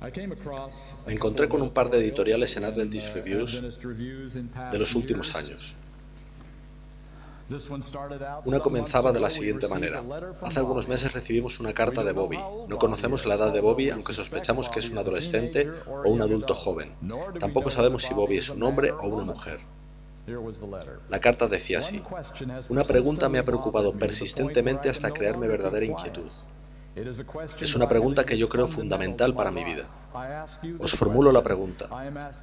Me encontré con un par de editoriales en Adventist Reviews de los últimos años. Una comenzaba de la siguiente manera: hace algunos meses recibimos una carta de Bobby. No conocemos la edad de Bobby, aunque sospechamos que es un adolescente o un adulto joven. Tampoco sabemos si Bobby es un hombre o una mujer. La carta decía así: una pregunta me ha preocupado persistentemente hasta crearme verdadera inquietud. Es una pregunta que yo creo fundamental para mi vida. Os formulo la pregunta.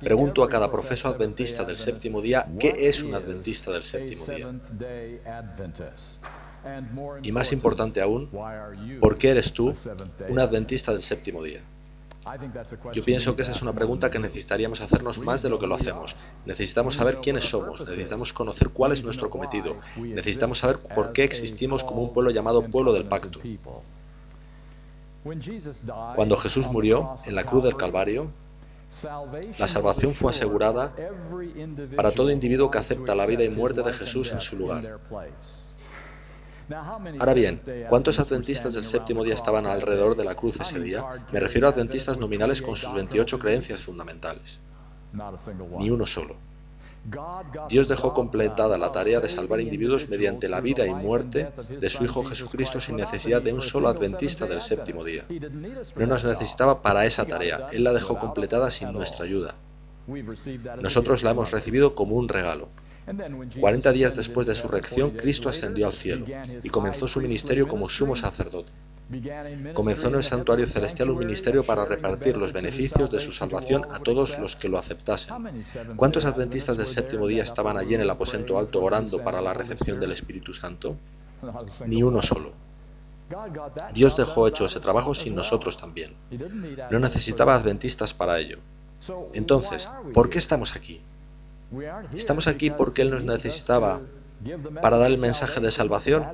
Pregunto a cada profeso adventista del séptimo día, ¿qué es un adventista del séptimo día? Y más importante aún, ¿por qué eres tú un adventista del séptimo día? Yo pienso que esa es una pregunta que necesitaríamos hacernos más de lo que lo hacemos. Necesitamos saber quiénes somos, necesitamos conocer cuál es nuestro cometido, necesitamos saber por qué existimos como un pueblo llamado pueblo del pacto. Cuando Jesús murió en la cruz del Calvario, la salvación fue asegurada para todo individuo que acepta la vida y muerte de Jesús en su lugar. Ahora bien, ¿cuántos adventistas del séptimo día estaban alrededor de la cruz ese día? Me refiero a adventistas nominales con sus 28 creencias fundamentales. Ni uno solo. Dios dejó completada la tarea de salvar individuos mediante la vida y muerte de su Hijo Jesucristo sin necesidad de un solo adventista del séptimo día. No nos necesitaba para esa tarea, Él la dejó completada sin nuestra ayuda. Nosotros la hemos recibido como un regalo. 40 días después de su resurrección, Cristo ascendió al cielo y comenzó su ministerio como sumo sacerdote. Comenzó en el santuario celestial un ministerio para repartir los beneficios de su salvación a todos los que lo aceptasen. ¿Cuántos adventistas del séptimo día estaban allí en el aposento alto orando para la recepción del Espíritu Santo? Ni uno solo. Dios dejó hecho ese trabajo sin nosotros también. No necesitaba adventistas para ello. Entonces, ¿por qué estamos aquí? ¿Estamos aquí porque Él nos necesitaba para dar el mensaje de salvación?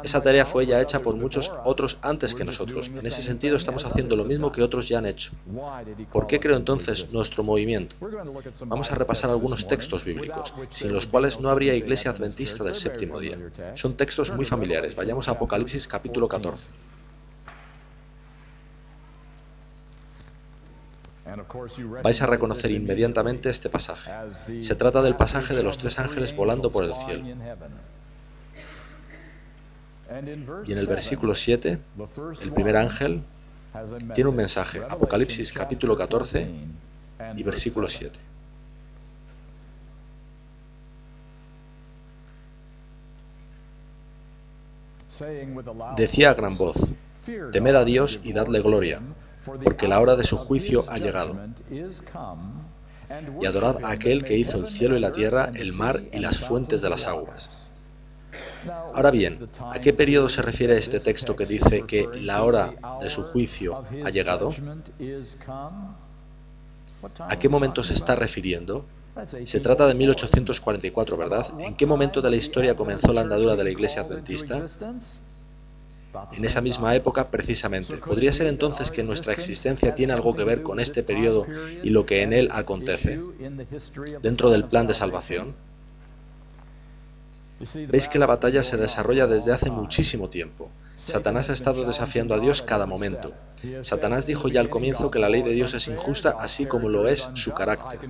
Esa tarea fue ya hecha por muchos otros antes que nosotros. En ese sentido, estamos haciendo lo mismo que otros ya han hecho. ¿Por qué creó entonces nuestro movimiento? Vamos a repasar algunos textos bíblicos, sin los cuales no habría iglesia adventista del séptimo día. Son textos muy familiares. Vayamos a Apocalipsis capítulo 14. Vais a reconocer inmediatamente este pasaje. Se trata del pasaje de los 3 ángeles volando por el cielo. Y en el versículo 7, el primer ángel tiene un mensaje. Apocalipsis capítulo 14 y versículo 7. Decía a gran voz: temed a Dios y dadle gloria, porque la hora de su juicio ha llegado. Y adorad a aquel que hizo el cielo y la tierra, el mar y las fuentes de las aguas. Ahora bien, ¿a qué periodo se refiere este texto que dice que la hora de su juicio ha llegado? ¿A qué momento se está refiriendo? Se trata de 1844, ¿verdad? ¿En qué momento de la historia comenzó la andadura de la Iglesia Adventista? En esa misma época, precisamente. ¿Podría ser entonces que nuestra existencia tiene algo que ver con este periodo y lo que en él acontece, dentro del plan de salvación? Veis que la batalla se desarrolla desde hace muchísimo tiempo. Satanás ha estado desafiando a Dios cada momento. Satanás dijo ya al comienzo que la ley de Dios es injusta, así como lo es su carácter.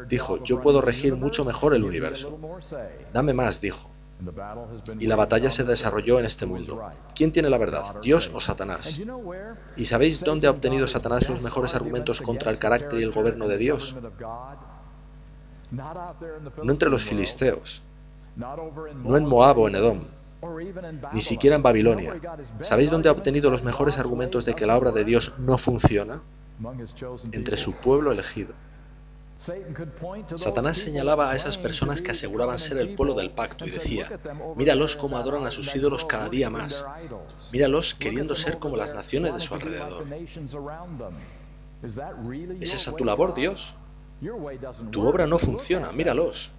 Dijo: yo puedo regir mucho mejor el universo. Dame más, dijo. Y la batalla se desarrolló en este mundo. ¿Quién tiene la verdad, Dios o Satanás? ¿Y sabéis dónde ha obtenido Satanás los mejores argumentos contra el carácter y el gobierno de Dios? No entre los filisteos, no en Moab o en Edom, ni siquiera en Babilonia. ¿Sabéis dónde ha obtenido los mejores argumentos de que la obra de Dios no funciona? Entre su pueblo elegido. Satanás señalaba a esas personas que aseguraban ser el pueblo del pacto y decía: míralos cómo adoran a sus ídolos cada día más. Míralos queriendo ser como las naciones de su alrededor. ¿Es esa tu labor, Dios? Tu obra no funciona, míralos.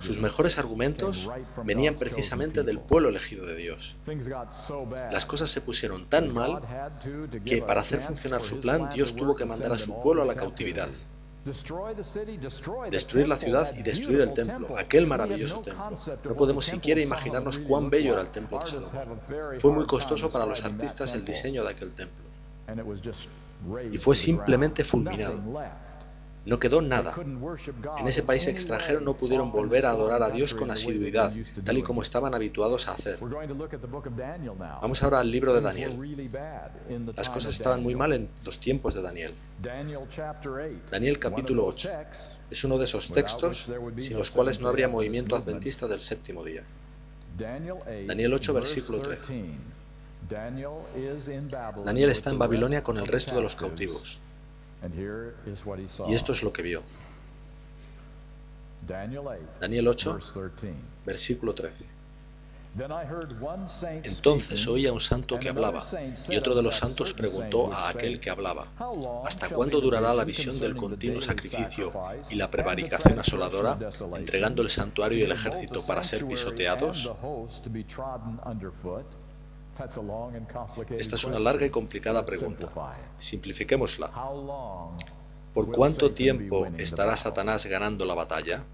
Sus mejores argumentos venían precisamente del pueblo elegido de Dios. Las cosas se pusieron tan mal que para hacer funcionar su plan, Dios tuvo que mandar a su pueblo a la cautividad. Destruir la ciudad y destruir el templo, aquel maravilloso templo. No podemos siquiera imaginarnos cuán bello era el templo de Salomón. Fue muy costoso para los artistas el diseño de aquel templo. y fue simplemente fulminado. No quedó nada. En ese país extranjero no pudieron volver a adorar a Dios con asiduidad, tal y como estaban habituados a hacer. Vamos ahora al libro de Daniel. Las cosas estaban muy mal en los tiempos de Daniel. Daniel capítulo 8 es uno de esos textos sin los cuales no habría movimiento adventista del séptimo día. Daniel 8, versículo 13. Daniel está en Babilonia con el resto de los cautivos. Y esto es lo que vio. Daniel 8, versículo 13. Entonces oí a un santo que hablaba, y otro de los santos preguntó a aquel que hablaba: ¿hasta cuándo durará la visión del continuo sacrificio y la prevaricación asoladora, entregando el santuario y el ejército para ser pisoteados? Esta es una larga y complicada pregunta. Simplifiquémosla. ¿Por cuánto tiempo estará Satanás ganando la batalla?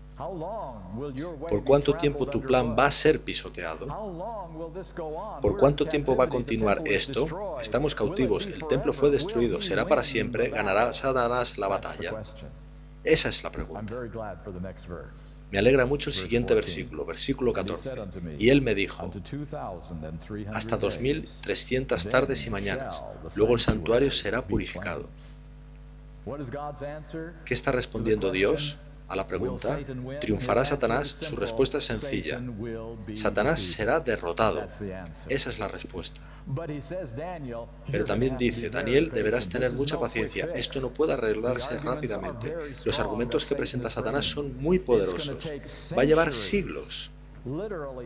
¿Por cuánto tiempo tu plan va a ser pisoteado? ¿Por cuánto tiempo va a continuar esto? Estamos cautivos, el templo fue destruido, será para siempre, ganará Satanás la batalla. Esa es la pregunta. Me alegra mucho el siguiente versículo, versículo 14. Y él me dijo: hasta 2300 tardes y mañanas, luego el santuario será purificado. ¿Qué está respondiendo Dios a la pregunta? ¿Triunfará Satanás? Su respuesta es sencilla. Satanás será derrotado. Esa es la respuesta. Pero también dice: Daniel, deberás tener mucha paciencia. Esto no puede arreglarse rápidamente. Los argumentos que presenta Satanás son muy poderosos. Va a llevar siglos.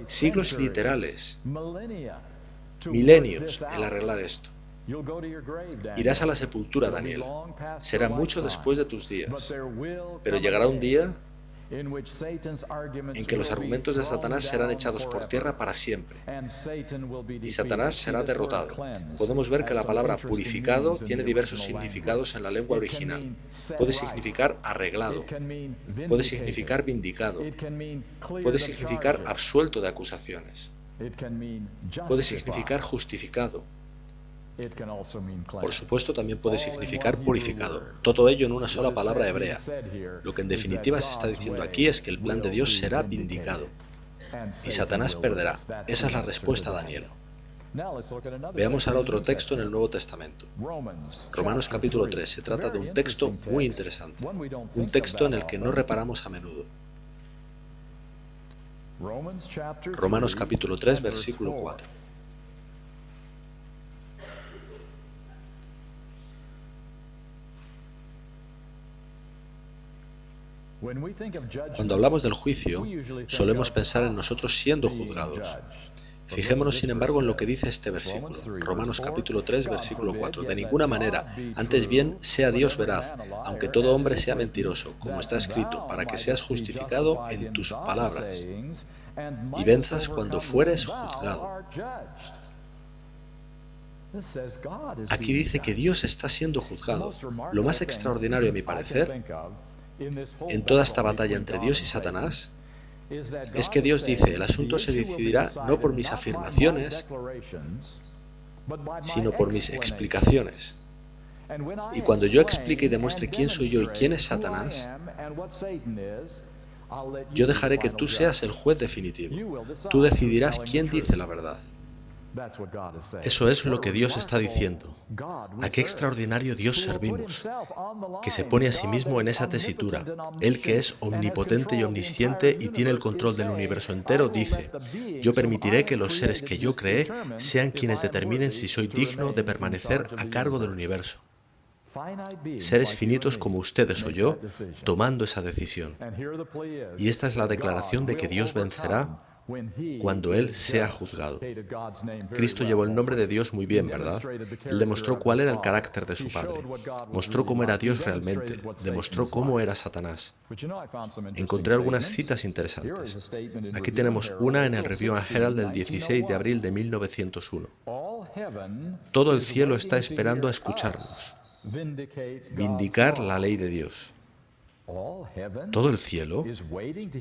Siglos literales. Milenios el arreglar esto. Irás a la sepultura, Daniel. Será mucho después de tus días. Pero llegará un día en que los argumentos de Satanás serán echados por tierra para siempre. Y Satanás será derrotado. Podemos ver que la palabra purificado tiene diversos significados en la lengua original. Puede significar arreglado. Puede significar vindicado. Puede significar absuelto de acusaciones. Puede significar justificado. Por supuesto, también puede significar purificado. Todo ello en una sola palabra hebrea. Lo que en definitiva se está diciendo aquí es que el plan de Dios será vindicado y Satanás perderá. Esa es la respuesta a Daniel. Veamos ahora otro texto en el Nuevo Testamento. Romanos capítulo 3. Se trata de un texto muy interesante. Un texto en el que no reparamos a menudo. Romanos capítulo 3, versículo 4. Cuando hablamos del juicio, solemos pensar en nosotros siendo juzgados. Fijémonos, sin embargo, en lo que dice este versículo, Romanos capítulo 3, versículo 4. De ninguna manera, antes bien, sea Dios veraz, aunque todo hombre sea mentiroso, como está escrito, para que seas justificado en tus palabras y venzas cuando fueres juzgado. Aquí dice que Dios está siendo juzgado. Lo más extraordinario, a mi parecer, en toda esta batalla entre Dios y Satanás, es que Dios dice: el asunto se decidirá no por mis afirmaciones, sino por mis explicaciones. Y cuando yo explique y demuestre quién soy yo y quién es Satanás, yo dejaré que tú seas el juez definitivo. Tú decidirás quién dice la verdad. Eso es lo que Dios está diciendo. ¿A qué extraordinario Dios servimos? Que se pone a sí mismo en esa tesitura. Él, que es omnipotente y omnisciente y tiene el control del universo entero, dice: yo permitiré que los seres que yo creé sean quienes determinen si soy digno de permanecer a cargo del universo. Seres finitos como ustedes o yo, tomando esa decisión. Y esta es la declaración de que Dios vencerá cuando Él sea juzgado. Cristo llevó el nombre de Dios muy bien, ¿verdad? Él demostró cuál era el carácter de su Padre. Mostró cómo era Dios realmente. Demostró cómo era Satanás. Encontré algunas citas interesantes. Aquí tenemos una en el Review and Herald del 16 de abril de 1901. Todo el cielo está esperando a escucharnos. Vindicar la ley de Dios. ¿Todo el cielo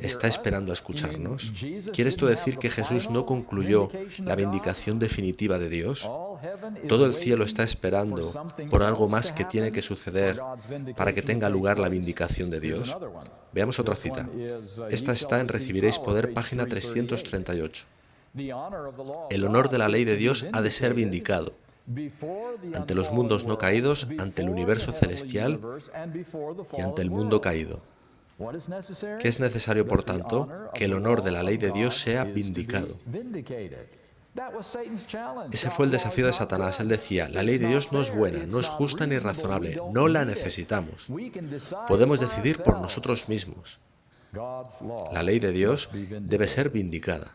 está esperando a escucharnos? ¿Quiere esto decir que Jesús no concluyó la vindicación definitiva de Dios? Todo el cielo está esperando por algo más que tiene que suceder para que tenga lugar la vindicación de Dios. Veamos otra cita. Esta está en Recibiréis Poder, página 338. El honor de la ley de Dios ha de ser vindicado ante los mundos no caídos, ante el universo celestial y ante el mundo caído. ¿Qué es necesario, por tanto? Que el honor de la ley de Dios sea vindicado. Ese fue el desafío de Satanás. Él decía, la ley de Dios no es buena, no es justa ni razonable, no la necesitamos. Podemos decidir por nosotros mismos. La ley de Dios debe ser vindicada.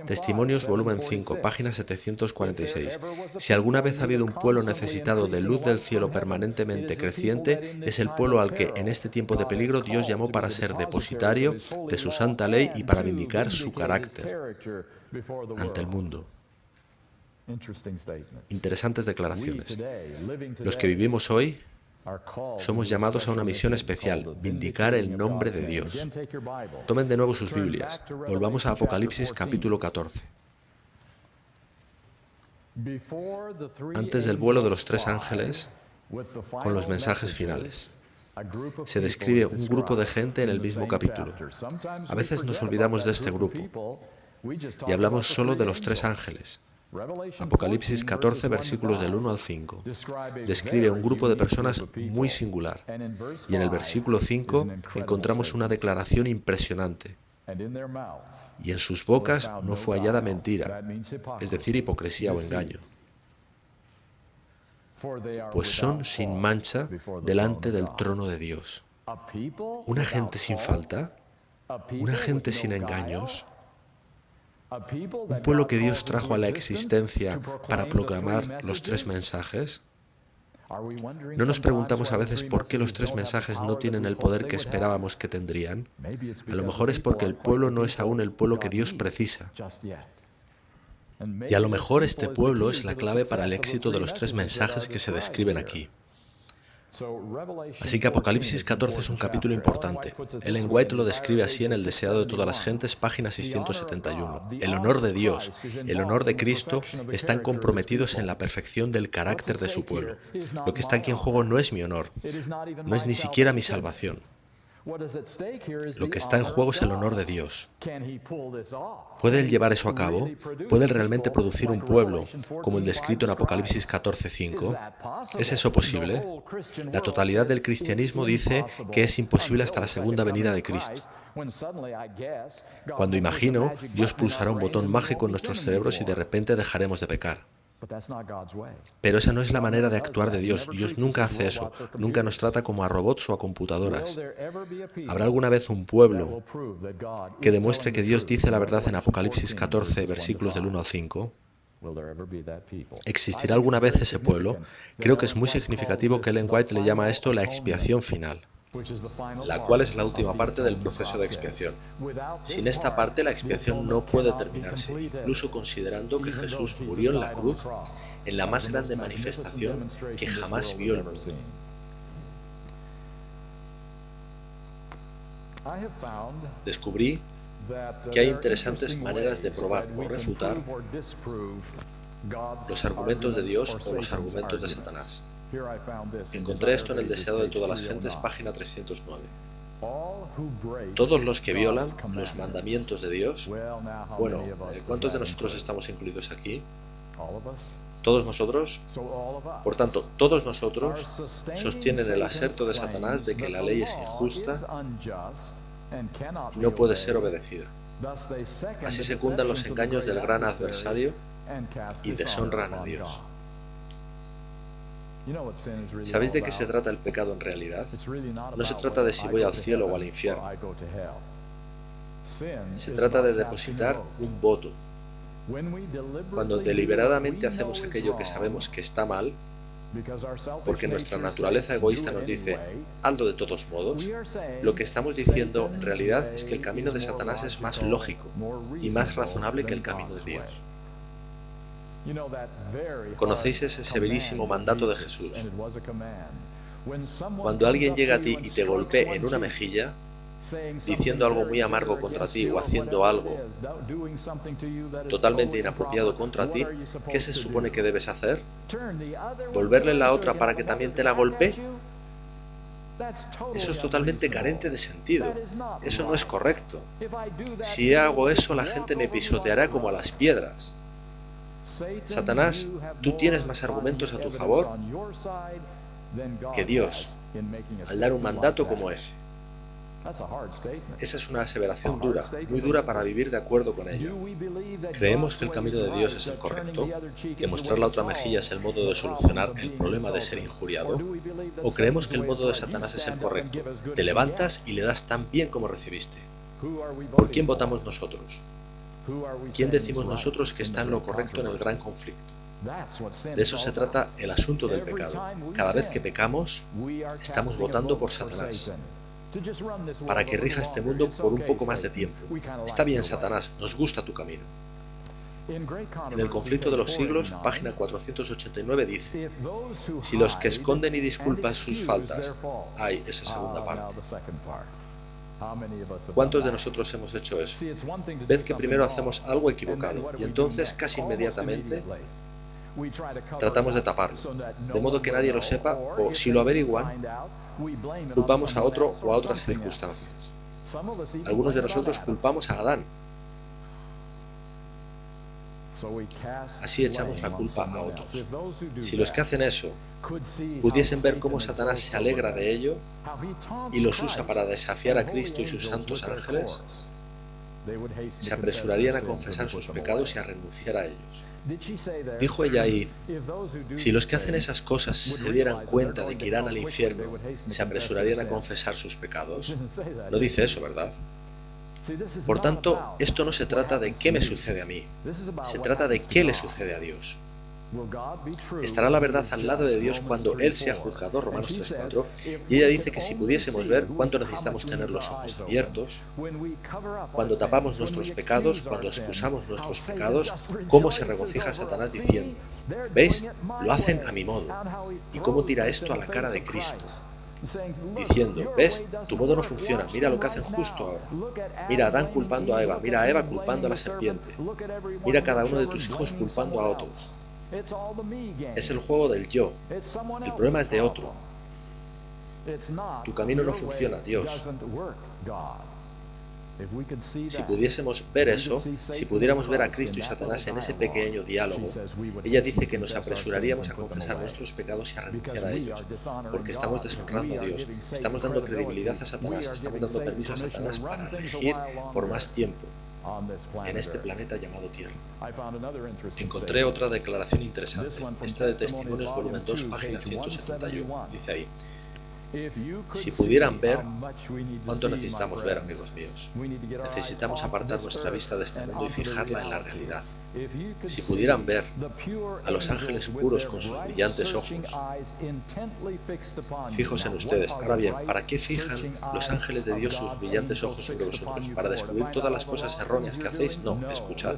Testimonios, volumen 5, página 746. Si alguna vez ha habido un pueblo necesitado de luz del cielo permanentemente creciente, es el pueblo al que en este tiempo de peligro Dios llamó para ser depositario de su santa ley y para vindicar su carácter ante el mundo. Interesantes declaraciones. Los que vivimos hoy somos llamados a una misión especial, vindicar el nombre de Dios. Tomen de nuevo sus Biblias. Volvamos a Apocalipsis capítulo 14. Antes del vuelo de los tres ángeles, con los mensajes finales, se describe un grupo de gente en el mismo capítulo. A veces nos olvidamos de este grupo y hablamos solo de los tres ángeles. Apocalipsis 14, versículos del 1 al 5, describe un grupo de personas muy singular. Y en el versículo 5 encontramos una declaración impresionante. Y en sus bocas no fue hallada mentira, es decir, hipocresía o engaño. Pues son sin mancha delante del trono de Dios. Una gente sin falta, una gente sin engaños, un pueblo que Dios trajo a la existencia para proclamar los tres mensajes. ¿No nos preguntamos a veces por qué los tres mensajes no tienen el poder que esperábamos que tendrían? A lo mejor es porque el pueblo no es aún el pueblo que Dios precisa. Y a lo mejor este pueblo es la clave para el éxito de los tres mensajes que se describen aquí. Así que Apocalipsis 14 es un capítulo importante. Ellen White lo describe así en El deseado de todas las gentes, página 671. El honor de Dios, el honor de Cristo están comprometidos en la perfección del carácter de su pueblo. Lo que está aquí en juego no es mi honor, no es ni siquiera mi salvación. Lo que está en juego es el honor de Dios. ¿Puede Él llevar eso a cabo? ¿Puede Él realmente producir un pueblo como el descrito en Apocalipsis 14:5? ¿Es eso posible? La totalidad del cristianismo dice que es imposible hasta la segunda venida de Cristo. Cuando imagino, Dios pulsará un botón mágico en nuestros cerebros y de repente dejaremos de pecar. Pero esa no es la manera de actuar de Dios. Dios nunca hace eso. Nunca nos trata como a robots o a computadoras. ¿Habrá alguna vez un pueblo que demuestre que Dios dice la verdad en Apocalipsis 14, versículos del 1 al 5? ¿Existirá alguna vez ese pueblo? Creo que es muy significativo que Ellen White le llama a esto la expiación final, la cual es la última parte del proceso de expiación. Sin esta parte, la expiación no puede terminarse, incluso considerando que Jesús murió en la cruz en la más grande manifestación que jamás vio el mundo. Descubrí que hay interesantes maneras de probar o refutar los argumentos de Dios o los argumentos de Satanás. Encontré esto en El deseado de todas las gentes, página 309. Todos los que violan los mandamientos de Dios. Bueno, ¿cuántos de nosotros estamos incluidos aquí? ¿Todos nosotros? Por tanto, todos nosotros sostienen el aserto de Satanás de que la ley es injusta y no puede ser obedecida. Así secundan los engaños del gran adversario y deshonran a Dios. ¿Sabéis de qué se trata el pecado en realidad? No se trata de si voy al cielo o al infierno. Se trata de depositar un voto. Cuando deliberadamente hacemos aquello que sabemos que está mal, porque nuestra naturaleza egoísta nos dice, hazlo de todos modos, lo que estamos diciendo en realidad es que el camino de Satanás es más lógico y más razonable que el camino de Dios. ¿Conocéis ese severísimo mandato de Jesús? Cuando alguien llega a ti y te golpee en una mejilla, diciendo algo muy amargo contra ti o haciendo algo totalmente inapropiado contra ti, ¿qué se supone que debes hacer? ¿Volverle la otra para que también te la golpee? Eso es totalmente carente de sentido. Eso no es correcto. Si hago eso, la gente me pisoteará como a las piedras. Satanás, tú tienes más argumentos a tu favor que Dios al dar un mandato como ese. Esa es una aseveración dura, muy dura para vivir de acuerdo con ello. ¿Creemos que el camino de Dios es el correcto? ¿Que mostrar la otra mejilla es el modo de solucionar el problema de ser injuriado? ¿O creemos que el modo de Satanás es el correcto? Te levantas y le das tan bien como recibiste. ¿Por quién votamos nosotros? ¿Quién decimos nosotros que está en lo correcto en el gran conflicto? De eso se trata el asunto del pecado. Cada vez que pecamos, estamos votando por Satanás, para que rija este mundo por un poco más de tiempo. Está bien, Satanás, nos gusta tu camino. En el conflicto de los siglos, página 489 dice: si los que esconden y disculpan sus faltas, hay esa segunda parte. ¿Cuántos de nosotros hemos hecho eso? Ved que primero hacemos algo equivocado y entonces casi inmediatamente tratamos de taparlo, de modo que nadie lo sepa, o si lo averiguan, culpamos a otro o a otras circunstancias. Algunos de nosotros culpamos a Adán. Así echamos la culpa a otros. Si los que hacen eso pudiesen ver cómo Satanás se alegra de ello y los usa para desafiar a Cristo y sus santos ángeles, se apresurarían a confesar sus pecados y a renunciar a ellos. Dijo ella ahí: si los que hacen esas cosas se dieran cuenta de que irán al infierno, se apresurarían a confesar sus pecados. No dice eso, ¿verdad? Por tanto, esto no se trata de qué me sucede a mí, se trata de qué le sucede a Dios. ¿Estará la verdad al lado de Dios cuando Él sea juzgado? Romanos 3:4. Y ella dice que si pudiésemos ver cuánto necesitamos tener los ojos abiertos, cuando tapamos nuestros pecados, cuando excusamos nuestros pecados, cómo se regocija Satanás diciendo: ¿veis? Lo hacen a mi modo. ¿Y cómo tira esto a la cara de Cristo? Diciendo: ¿ves? Tu modo no funciona, mira lo que hacen justo ahora. Mira a Adán culpando a Eva, mira a Eva culpando a la serpiente. Mira a cada uno de tus hijos culpando a otros. Es el juego del yo. El problema es de otro. Tu camino no funciona, Dios. Si pudiésemos ver eso, si pudiéramos ver a Cristo y Satanás en ese pequeño diálogo, ella dice que nos apresuraríamos a confesar nuestros pecados y a renunciar a ellos, porque estamos deshonrando a Dios, estamos dando credibilidad a Satanás, estamos dando permiso a Satanás para regir por más tiempo en este planeta llamado Tierra. Encontré otra declaración interesante, esta de Testimonios, volumen 2, página 171. Dice ahí: si pudieran ver cuánto necesitamos ver, amigos míos. Necesitamos apartar nuestra vista de este mundo y fijarla en la realidad. Si pudieran ver a los ángeles puros con sus brillantes ojos fijos en ustedes. Ahora bien, ¿para qué fijan los ángeles de Dios sus brillantes ojos sobre vosotros? ¿Para descubrir todas las cosas erróneas que hacéis? No, escuchad.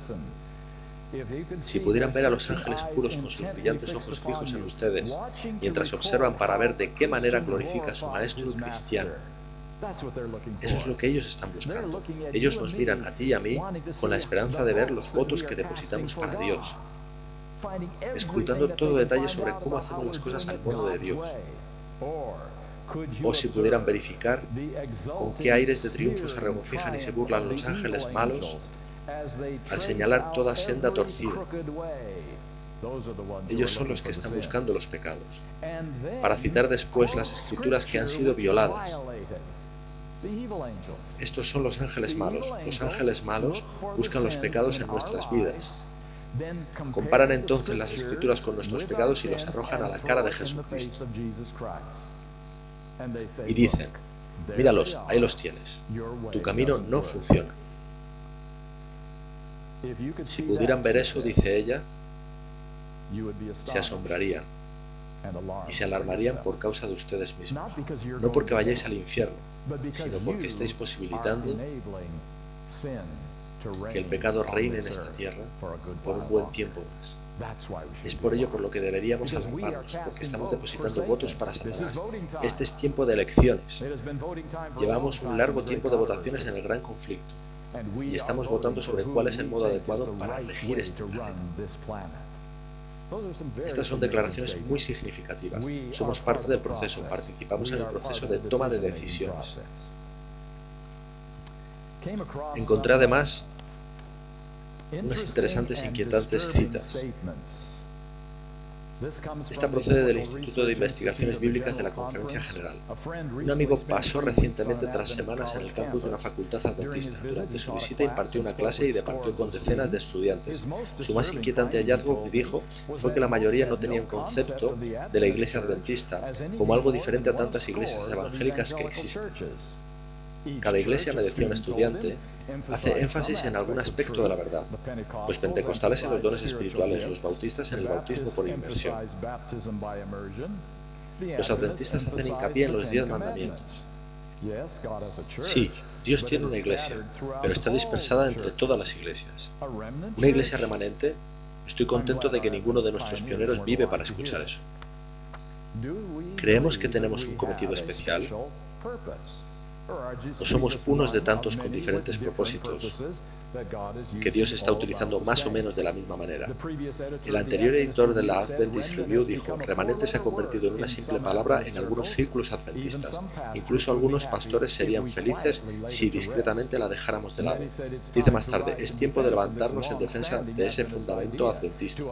Si pudieran ver a los ángeles puros con sus brillantes ojos fijos en ustedes, mientras observan para ver de qué manera glorifica a su maestro cristiano, eso es lo que ellos están buscando. Ellos nos miran a ti y a mí con la esperanza de ver los votos que depositamos para Dios, escrutando todo detalle sobre cómo hacemos las cosas al modo de Dios. O si pudieran verificar con qué aires de triunfo se regocijan y se burlan los ángeles malos al señalar toda senda torcida. Ellos son los que están buscando los pecados, para citar después las escrituras que han sido violadas. Estos son los ángeles malos. Los ángeles malos buscan los pecados en nuestras vidas. Comparan entonces las escrituras con nuestros pecados y los arrojan a la cara de Jesucristo. Y dicen: míralos, ahí los tienes. Tu camino no funciona. Si pudieran ver eso, dice ella, se asombrarían y se alarmarían por causa de ustedes mismos. No porque vayáis al infierno, sino porque estáis posibilitando que el pecado reine en esta tierra por un buen tiempo más. Es por ello por lo que deberíamos alarmarnos, porque estamos depositando votos para Satanás. Este es tiempo de elecciones. Llevamos un largo tiempo de votaciones en el gran conflicto, y estamos votando sobre cuál es el modo adecuado para regir este planeta. Estas son declaraciones muy significativas. Somos parte del proceso, participamos en el proceso de toma de decisiones. Encontré además unas interesantes e inquietantes citas. Esta procede del Instituto de Investigaciones Bíblicas de la Conferencia General. Un amigo pasó recientemente tras semanas en el campus de una facultad adventista. Durante su visita impartió una clase y departió con decenas de estudiantes. Su más inquietante hallazgo, dijo, fue que la mayoría no tenían concepto de la iglesia adventista como algo diferente a tantas iglesias evangélicas que existen. Cada iglesia, me decía un estudiante, hace énfasis en algún aspecto de la verdad. Los pentecostales en los dones espirituales, los bautistas en el bautismo por inmersión. Los adventistas hacen hincapié en los 10 mandamientos. Sí, Dios tiene una iglesia, pero está dispersada entre todas las iglesias. ¿Una iglesia remanente? Estoy contento de que ninguno de nuestros pioneros vive para escuchar eso. ¿Creemos que tenemos un cometido especial? ¿O somos unos de tantos con diferentes propósitos que Dios está utilizando más o menos de la misma manera? El anterior editor de la Adventist Review dijo: remanente se ha convertido en una simple palabra en algunos círculos adventistas. Incluso algunos pastores serían felices si discretamente la dejáramos de lado. Dice más tarde: es tiempo de levantarnos en defensa de ese fundamento adventista.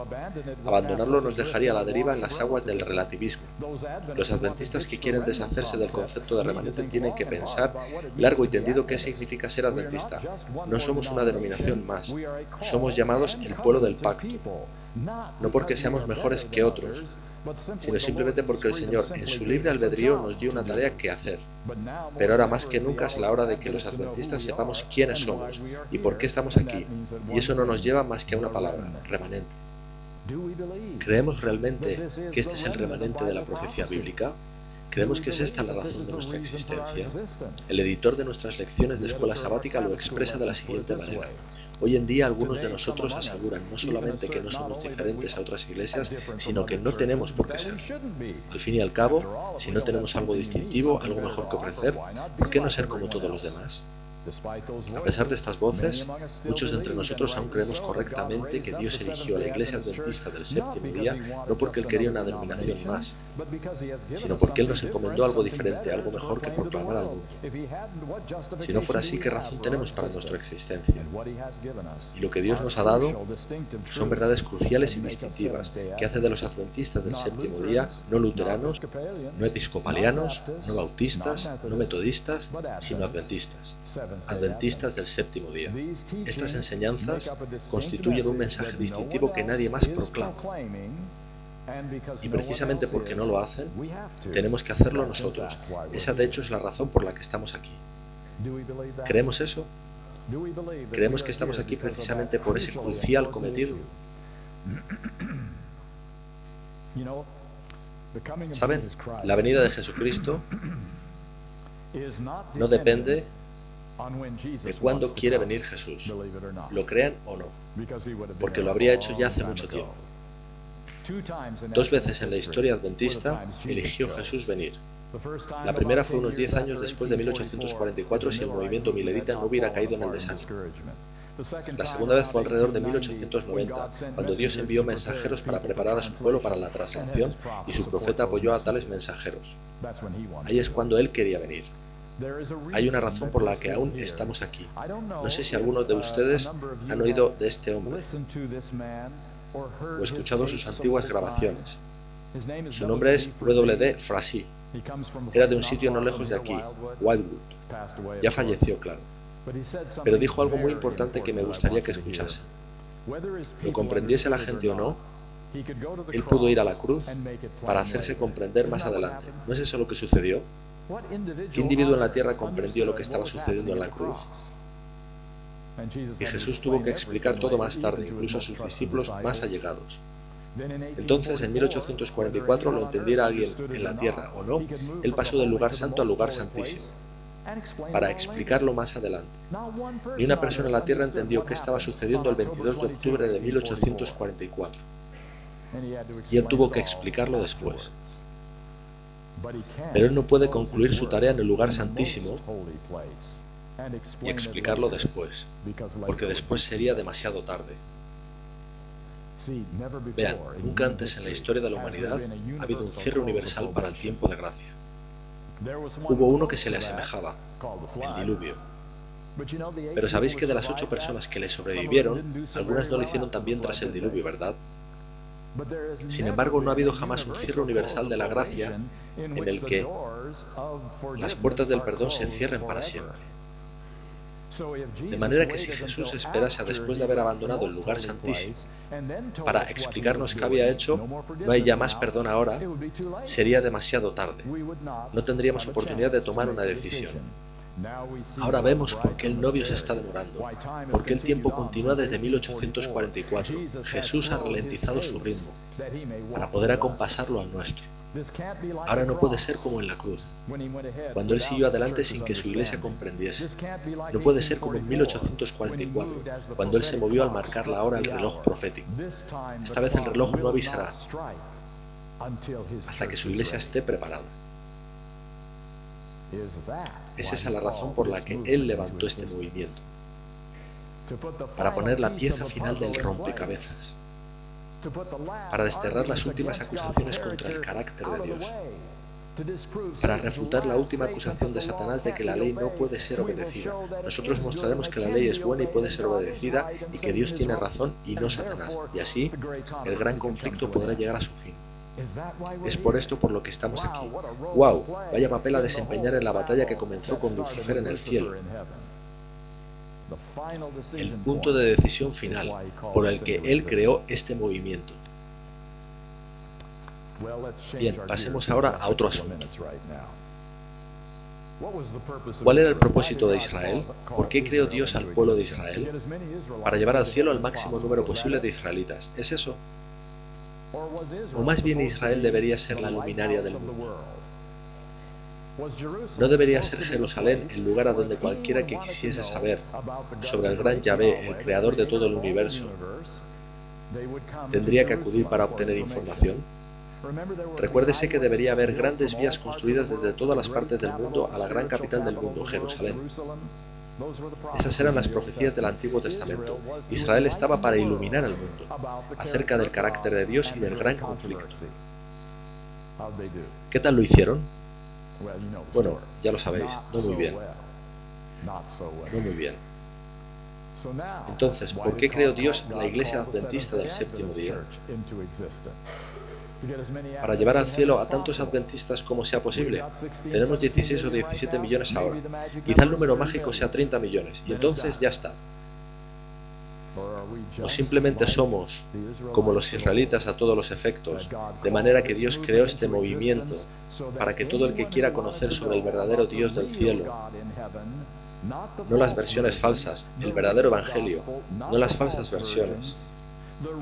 Abandonarlo nos dejaría a la deriva en las aguas del relativismo. Los adventistas que quieren deshacerse del concepto de remanente tienen que pensar largo y tendido qué significa ser adventista. No somos una denominación más. Somos llamados el pueblo del pacto. No porque seamos mejores que otros, sino simplemente porque el Señor, en su libre albedrío, nos dio una tarea que hacer. Pero ahora más que nunca es la hora de que los adventistas sepamos quiénes somos y por qué estamos aquí. Y eso no nos lleva más que a una palabra: remanente. ¿Creemos realmente que este es el remanente de la profecía bíblica? ¿Creemos que es esta la razón de nuestra existencia? El editor de nuestras lecciones de escuela sabática lo expresa de la siguiente manera: hoy en día algunos de nosotros aseguran no solamente que no somos diferentes a otras iglesias, sino que no tenemos por qué ser. Al fin y al cabo, si no tenemos algo distintivo, algo mejor que ofrecer, ¿por qué no ser como todos los demás? A pesar de estas voces, muchos de entre nosotros aún creemos correctamente que Dios eligió a la iglesia adventista del séptimo día no porque Él quería una denominación más, sino porque Él nos encomendó algo diferente, algo mejor que proclamar al mundo. Si no fuera así, ¿qué razón tenemos para nuestra existencia? Y lo que Dios nos ha dado son verdades cruciales y distintivas que hace de los adventistas del séptimo día no luteranos, no episcopalianos, no bautistas, no metodistas, sino adventistas. Adventistas del séptimo día. Estas enseñanzas constituyen un mensaje distintivo que nadie más proclama. Y precisamente porque no lo hacen, tenemos que hacerlo nosotros. Esa de hecho es la razón por la que estamos aquí. ¿Creemos eso? ¿Creemos que estamos aquí precisamente por ese crucial cometido? ¿Saben? La venida de Jesucristo no depende de cuándo quiere venir Jesús, lo crean o no, porque lo habría hecho ya hace mucho tiempo. 2 veces en la historia adventista eligió Jesús venir. La primera fue unos 10 años después de 1844, si el movimiento milerita no hubiera caído en el desánimo. La segunda vez fue alrededor de 1890, cuando Dios envió mensajeros para preparar a su pueblo para la traslación y su profeta apoyó a tales mensajeros. Ahí es cuando Él quería venir. Hay una razón por la que aún estamos aquí. No sé si algunos de ustedes han oído de este hombre o escuchado sus antiguas grabaciones. Su nombre es W.D. Frazee. Era de un sitio no lejos de aquí, Wildwood. Ya falleció, claro. Pero dijo algo muy importante que me gustaría que escuchasen. Lo comprendiese la gente o no, él pudo ir a la cruz para hacerse comprender más adelante. ¿No es eso lo que sucedió? ¿Qué individuo en la tierra comprendió lo que estaba sucediendo en la cruz? Y Jesús tuvo que explicar todo más tarde, incluso a sus discípulos más allegados. Entonces, en 1844, lo entendiera alguien en la tierra o no, Él pasó del lugar santo al lugar santísimo. para explicarlo más adelante. Ni una persona en la Tierra entendió qué estaba sucediendo el 22 de octubre de 1844. Y él tuvo que explicarlo después. Pero él no puede concluir su tarea en el lugar santísimo y explicarlo después, porque después sería demasiado tarde. Vean, nunca antes en la historia de la humanidad ha habido un cierre universal para el tiempo de gracia. Hubo uno que se le asemejaba, el diluvio. Pero sabéis que de las 8 personas que le sobrevivieron, algunas no lo hicieron tan bien tras el diluvio, ¿verdad? Sin embargo, no ha habido jamás un cierre universal de la gracia en el que las puertas del perdón se cierren para siempre. De manera que si Jesús esperase a después de haber abandonado el lugar santísimo para explicarnos qué había hecho, no hay ya más perdón ahora, sería demasiado tarde. No tendríamos oportunidad de tomar una decisión. Ahora vemos por qué el novio se está demorando, por qué el tiempo continúa desde 1844. Jesús ha ralentizado su ritmo para poder acompasarlo al nuestro. Ahora no puede ser como en la cruz, cuando Él siguió adelante sin que su iglesia comprendiese. No puede ser como en 1844, cuando Él se movió al marcar la hora al reloj profético. Esta vez el reloj no avisará hasta que su iglesia esté preparada. Es esa la razón por la que Él levantó este movimiento, para poner la pieza final del rompecabezas, para desterrar las últimas acusaciones contra el carácter de Dios, para refutar la última acusación de Satanás de que la ley no puede ser obedecida. Nosotros mostraremos que la ley es buena y puede ser obedecida y que Dios tiene razón y no Satanás, y así el gran conflicto podrá llegar a su fin. Es por esto por lo que estamos aquí. ¡Wow! Vaya papel a desempeñar en la batalla que comenzó con Lucifer en el cielo. El punto de decisión final por el que Él creó este movimiento. Bien, pasemos ahora a otro asunto. ¿Cuál era el propósito de Israel? ¿Por qué creó Dios al pueblo de Israel? Para llevar al cielo al máximo número posible de israelitas. ¿Es eso? ¿O más bien Israel debería ser la luminaria del mundo? ¿No debería ser Jerusalén el lugar a donde cualquiera que quisiese saber sobre el gran Yahvé, el creador de todo el universo, tendría que acudir para obtener información? Recuérdese que debería haber grandes vías construidas desde todas las partes del mundo a la gran capital del mundo, Jerusalén. Esas eran las profecías del Antiguo Testamento. Israel estaba para iluminar al mundo acerca del carácter de Dios y del gran conflicto. ¿Qué tal lo hicieron? Bueno, ya lo sabéis, no muy bien. No muy bien. Entonces, ¿por qué creó Dios la Iglesia Adventista del Séptimo Día? Para llevar al cielo a tantos adventistas como sea posible. Tenemos 16 o 17 millones ahora. Quizá el número mágico sea 30 millones, y entonces ya está. O simplemente somos como los israelitas a todos los efectos, de manera que Dios creó este movimiento para que todo el que quiera conocer sobre el verdadero Dios del cielo, no las versiones falsas, el verdadero evangelio, no las falsas versiones,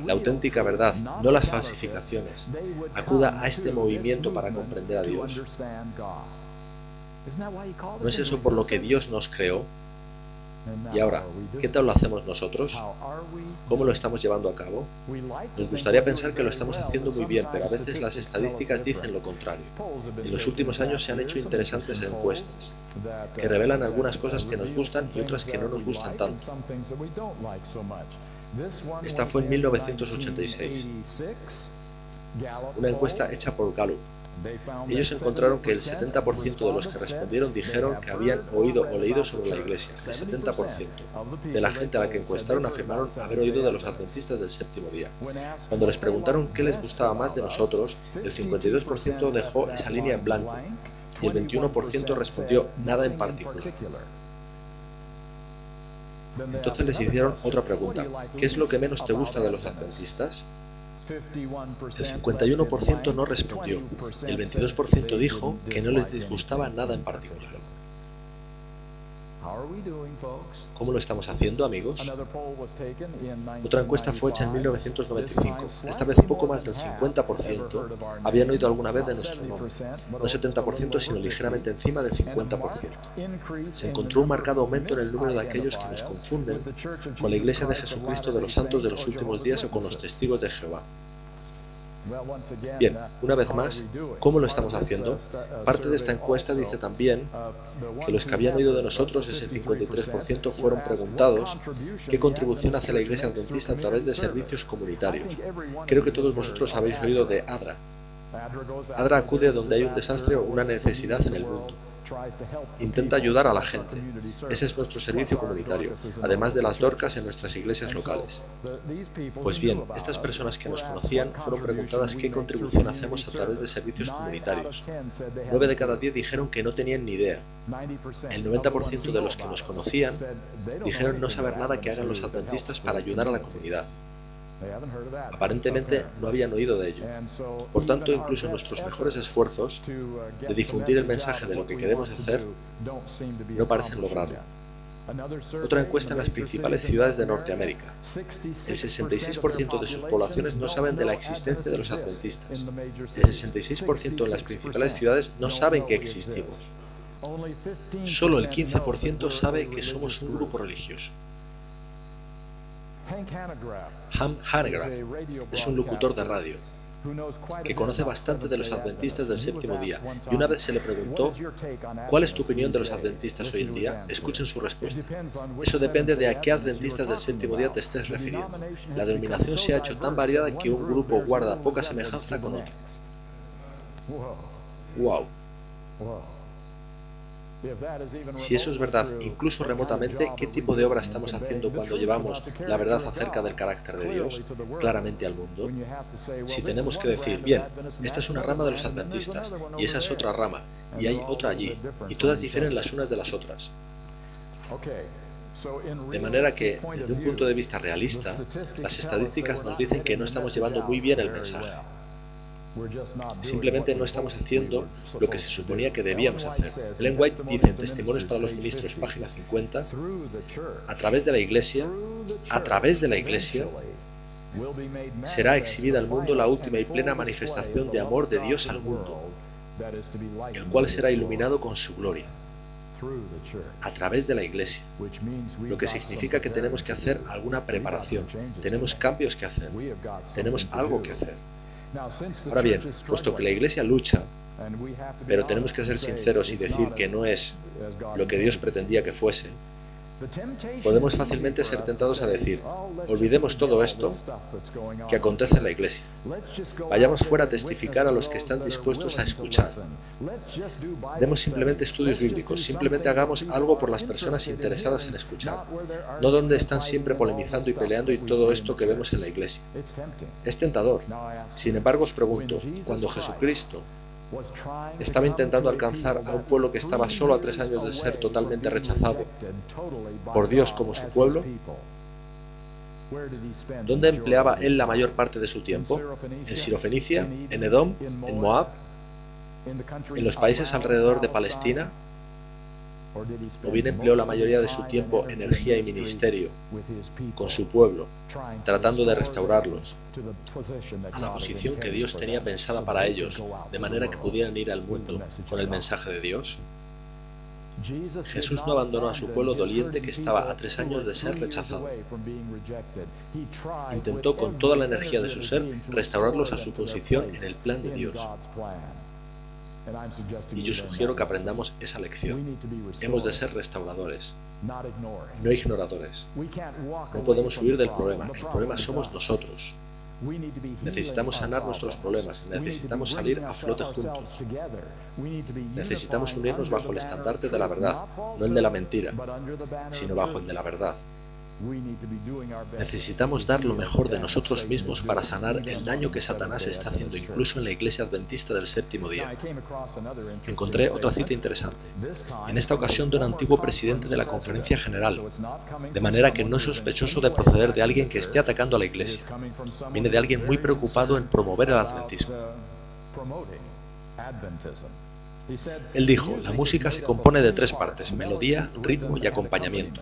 la auténtica verdad, no las falsificaciones, acuda a este movimiento para comprender a Dios. ¿No es eso por lo que Dios nos creó? Y ahora, ¿qué tal lo hacemos nosotros? ¿Cómo lo estamos llevando a cabo? Nos gustaría pensar que lo estamos haciendo muy bien, pero a veces las estadísticas dicen lo contrario. En los últimos años se han hecho interesantes encuestas que revelan algunas cosas que nos gustan y otras que no nos gustan tanto. Esta fue en 1986, una encuesta hecha por Gallup. Ellos encontraron que el 70% de los que respondieron dijeron que habían oído o leído sobre la Iglesia. El 70% de la gente a la que encuestaron afirmaron haber oído de los adventistas del séptimo día. Cuando les preguntaron qué les gustaba más de nosotros, el 52% dejó esa línea en blanco y el 21% respondió nada en particular. Entonces les hicieron otra pregunta. ¿Qué es lo que menos te gusta de los adventistas? El 51% no respondió. El 22% dijo que no les disgustaba nada en particular. ¿Cómo lo estamos haciendo, amigos? Otra encuesta fue hecha en 1995. Esta vez poco más del 50% habían oído alguna vez de nuestro nombre. No 70%, sino ligeramente encima del 50%. Se encontró un marcado aumento en el número de aquellos que nos confunden con la Iglesia de Jesucristo de los Santos de los Últimos Días o con los Testigos de Jehová. Bien, una vez más, ¿cómo lo estamos haciendo? Parte de esta encuesta dice también que los que habían oído de nosotros, ese 53%, fueron preguntados qué contribución hace la Iglesia Adventista a través de servicios comunitarios. Creo que todos vosotros habéis oído de ADRA. ADRA acude a donde hay un desastre o una necesidad en el mundo. Intenta ayudar a la gente. Ese es nuestro servicio comunitario, además de las Dorcas en nuestras iglesias locales. Pues bien, estas personas que nos conocían fueron preguntadas qué contribución hacemos a través de servicios comunitarios. 9 de cada 10 dijeron que no tenían ni idea. El 90% de los que nos conocían dijeron no saber nada que hagan los adventistas para ayudar a la comunidad. Aparentemente no habían oído de ello. Por tanto, incluso nuestros mejores esfuerzos de difundir el mensaje de lo que queremos hacer no parecen lograrlo. Otra encuesta en las principales ciudades de Norteamérica. El 66% de sus poblaciones no saben de la existencia de los adventistas. El 66% en las principales ciudades no saben que existimos. Solo el 15% sabe que somos un grupo religioso. Hank Hanegraaff es un locutor de radio que conoce bastante de los adventistas del séptimo día, y una vez se le preguntó ¿cuál es tu opinión de los adventistas hoy en día? Escuchen su respuesta. Eso depende de a qué adventistas del séptimo día te estés refiriendo. La denominación se ha hecho tan variada que un grupo guarda poca semejanza con otro. ¡Wow! Si eso es verdad, incluso remotamente, ¿qué tipo de obra estamos haciendo cuando llevamos la verdad acerca del carácter de Dios claramente al mundo? Si tenemos que decir, bien, esta es una rama de los adventistas, y esa es otra rama, y hay otra allí, y todas difieren las unas de las otras. De manera que, desde un punto de vista realista, las estadísticas nos dicen que no estamos llevando muy bien el mensaje. Simplemente no estamos haciendo lo que se suponía que debíamos hacer. Ellen White dice en Testimonios para los Ministros, página 50, a través de la Iglesia, será exhibida al mundo la última y plena manifestación de amor de Dios al mundo, el cual será iluminado con su gloria. A través de la Iglesia, lo que significa que tenemos que hacer alguna preparación, tenemos cambios que hacer, tenemos algo que hacer. Ahora bien, puesto que la Iglesia lucha, pero tenemos que ser sinceros y decir que no es lo que Dios pretendía que fuese, podemos fácilmente ser tentados a decir, olvidemos todo esto que acontece en la Iglesia. Vayamos fuera a testificar a los que están dispuestos a escuchar. Demos simplemente estudios bíblicos, simplemente hagamos algo por las personas interesadas en escuchar, no donde están siempre polemizando y peleando y todo esto que vemos en la Iglesia. Es tentador. Sin embargo, os pregunto, cuando Jesucristo estaba intentando alcanzar a un pueblo que estaba solo a 3 años de ser totalmente rechazado por Dios como su pueblo, ¿dónde empleaba él la mayor parte de su tiempo? ¿En Sirofenicia? ¿En Edom? ¿En Moab? ¿En los países alrededor de Palestina? ¿O bien empleó la mayoría de su tiempo, energía y ministerio con su pueblo, tratando de restaurarlos a la posición que Dios tenía pensada para ellos, de manera que pudieran ir al mundo con el mensaje de Dios? Jesús no abandonó a su pueblo doliente que estaba a 3 años de ser rechazado. Intentó con toda la energía de su ser restaurarlos a su posición en el plan de Dios. Y yo sugiero que aprendamos esa lección. Hemos de ser restauradores, no ignoradores. No podemos huir del problema. El problema somos nosotros. Necesitamos sanar nuestros problemas. Necesitamos salir a flote juntos. Necesitamos unirnos bajo el estandarte de la verdad, no el de la mentira, sino bajo el de la verdad. Necesitamos dar lo mejor de nosotros mismos para sanar el daño que Satanás está haciendo incluso en la Iglesia Adventista del séptimo día. Encontré otra cita interesante. En esta ocasión de un antiguo presidente de la Conferencia General, de manera que no es sospechoso de proceder de alguien que esté atacando a la Iglesia. Viene de alguien muy preocupado en promover el adventismo. Él dijo, la música se compone de tres partes, melodía, ritmo y acompañamiento.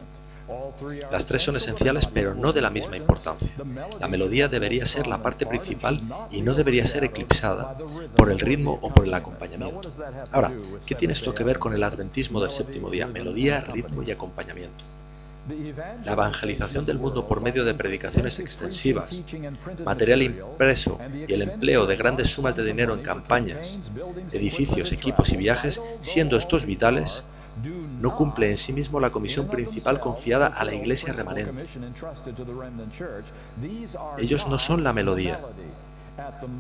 Las tres son esenciales, pero no de la misma importancia. La melodía debería ser la parte principal y no debería ser eclipsada por el ritmo o por el acompañamiento. Ahora, ¿qué tiene esto que ver con el adventismo del séptimo día? Melodía, ritmo y acompañamiento. La evangelización del mundo por medio de predicaciones extensivas, material impreso y el empleo de grandes sumas de dinero en campañas, edificios, equipos y viajes, siendo estos vitales, no cumple en sí mismo la comisión principal confiada a la Iglesia remanente. Ellos no son la melodía,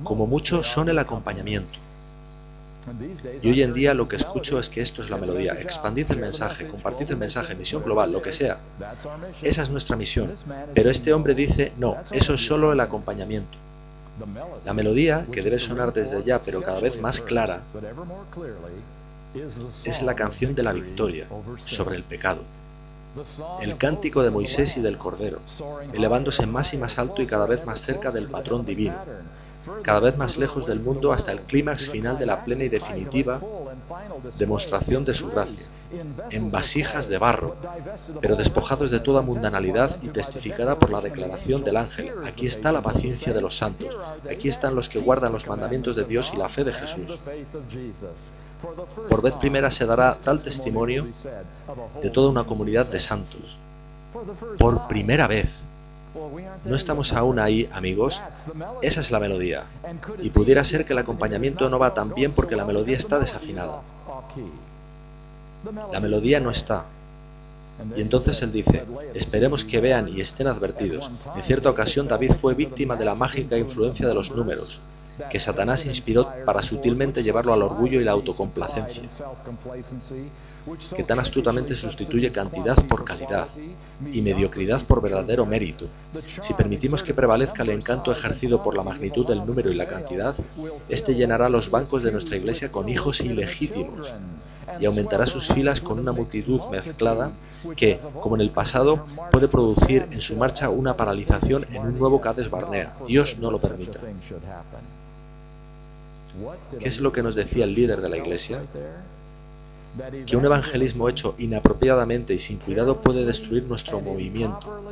como mucho son el acompañamiento. Y hoy en día lo que escucho es que esto es la melodía. Expandid el mensaje, compartid el mensaje, misión global, lo que sea. Esa es nuestra misión. Pero este hombre dice, no, eso es solo el acompañamiento. La melodía, que debe sonar desde ya, pero cada vez más clara, es la canción de la victoria sobre el pecado. El cántico de Moisés y del Cordero, elevándose más y más alto y cada vez más cerca del patrón divino, cada vez más lejos del mundo hasta el clímax final de la plena y definitiva demostración de su gracia, en vasijas de barro, pero despojados de toda mundanalidad y testificada por la declaración del ángel. Aquí está la paciencia de los santos, aquí están los que guardan los mandamientos de Dios y la fe de Jesús. Por vez primera se dará tal testimonio de toda una comunidad de santos. Por primera vez. No estamos aún ahí, amigos. Esa es la melodía. Y pudiera ser que el acompañamiento no va tan bien porque la melodía está desafinada. La melodía no está. Y entonces él dice, esperemos que vean y estén advertidos. En cierta ocasión David fue víctima de la mágica influencia de los números, que Satanás inspiró para sutilmente llevarlo al orgullo y la autocomplacencia, que tan astutamente sustituye cantidad por calidad y mediocridad por verdadero mérito. Si permitimos que prevalezca el encanto ejercido por la magnitud del número y la cantidad, este llenará los bancos de nuestra iglesia con hijos ilegítimos y aumentará sus filas con una multitud mezclada que, como en el pasado, puede producir en su marcha una paralización en un nuevo Cades Barnea. Dios no lo permita. ¿Qué es lo que nos decía el líder de la iglesia? Que un evangelismo hecho inapropiadamente y sin cuidado puede destruir nuestro movimiento.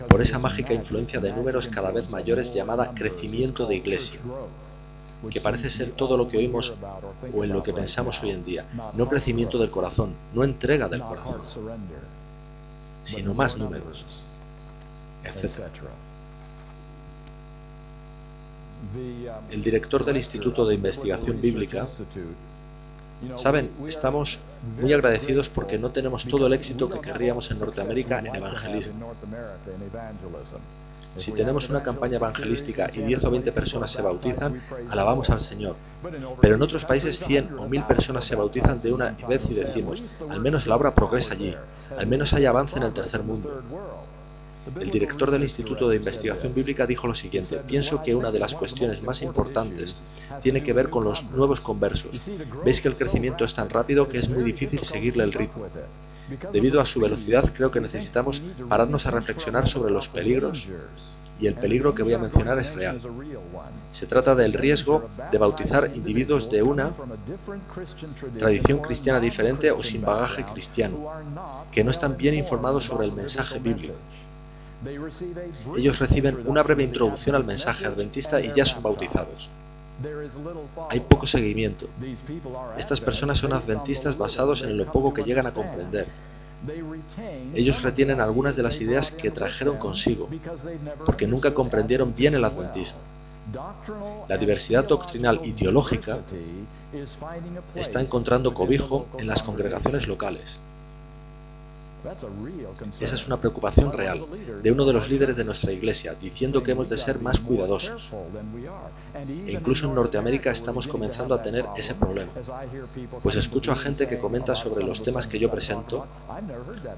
Por esa mágica influencia de números cada vez mayores llamada crecimiento de iglesia, que parece ser todo lo que oímos o en lo que pensamos hoy en día. No crecimiento del corazón, no entrega del corazón, sino más números, etc. El director del Instituto de Investigación Bíblica, saben, estamos muy agradecidos porque no tenemos todo el éxito que querríamos en Norteamérica en evangelismo. Si tenemos una campaña evangelística y 10 o 20 personas se bautizan, alabamos al Señor. Pero en otros países 100 o 1000 personas se bautizan de una vez y decimos, al menos la obra progresa allí, al menos hay avance en el tercer mundo. El director del Instituto de Investigación Bíblica dijo lo siguiente, pienso que una de las cuestiones más importantes tiene que ver con los nuevos conversos. Veis que el crecimiento es tan rápido que es muy difícil seguirle el ritmo. Debido a su velocidad, creo que necesitamos pararnos a reflexionar sobre los peligros, y el peligro que voy a mencionar es real. Se trata del riesgo de bautizar individuos de una tradición cristiana diferente o sin bagaje cristiano, que no están bien informados sobre el mensaje bíblico. Ellos reciben una breve introducción al mensaje adventista y ya son bautizados. Hay poco seguimiento. Estas personas son adventistas basados en lo poco que llegan a comprender. Ellos retienen algunas de las ideas que trajeron consigo, porque nunca comprendieron bien el adventismo. La diversidad doctrinal y teológica está encontrando cobijo en las congregaciones locales. Esa es una preocupación real de uno de los líderes de nuestra iglesia, diciendo que hemos de ser más cuidadosos. E incluso en Norteamérica estamos comenzando a tener ese problema. Pues escucho a gente que comenta sobre los temas que yo presento.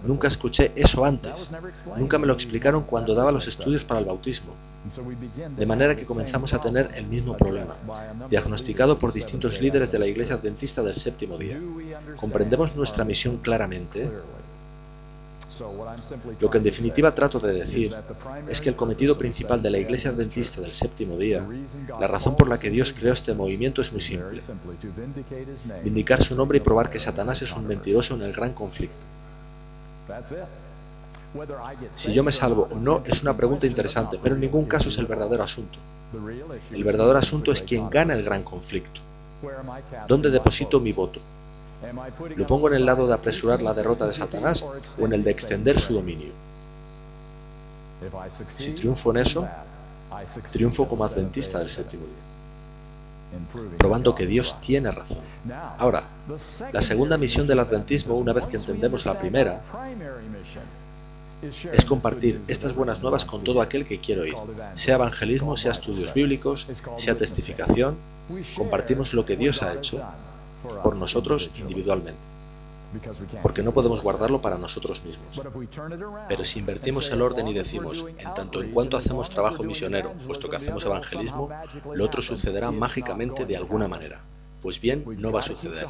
Nunca escuché eso antes. Nunca me lo explicaron cuando daba los estudios para el bautismo. De manera que comenzamos a tener el mismo problema, diagnosticado por distintos líderes de la Iglesia Adventista del Séptimo Día. ¿Comprendemos nuestra misión claramente? Lo que en definitiva trato de decir es que el cometido principal de la Iglesia Adventista del Séptimo Día, la razón por la que Dios creó este movimiento es muy simple: vindicar su nombre y probar que Satanás es un mentiroso en el gran conflicto. Si yo me salvo o no es una pregunta interesante, pero en ningún caso es el verdadero asunto. El verdadero asunto es quién gana el gran conflicto. ¿Dónde deposito mi voto? ¿Lo pongo en el lado de apresurar la derrota de Satanás o en el de extender su dominio? Si triunfo en eso, triunfo como adventista del séptimo día, probando que Dios tiene razón. Ahora, la segunda misión del adventismo, una vez que entendemos la primera, es compartir estas buenas nuevas con todo aquel que quiera oír, sea evangelismo, sea estudios bíblicos, sea testificación. Compartimos lo que Dios ha hecho por nosotros individualmente, porque no podemos guardarlo para nosotros mismos. Pero si invertimos el orden y decimos, en tanto en cuanto hacemos trabajo misionero, puesto que hacemos evangelismo, lo otro sucederá mágicamente de alguna manera. Pues bien, no va a suceder.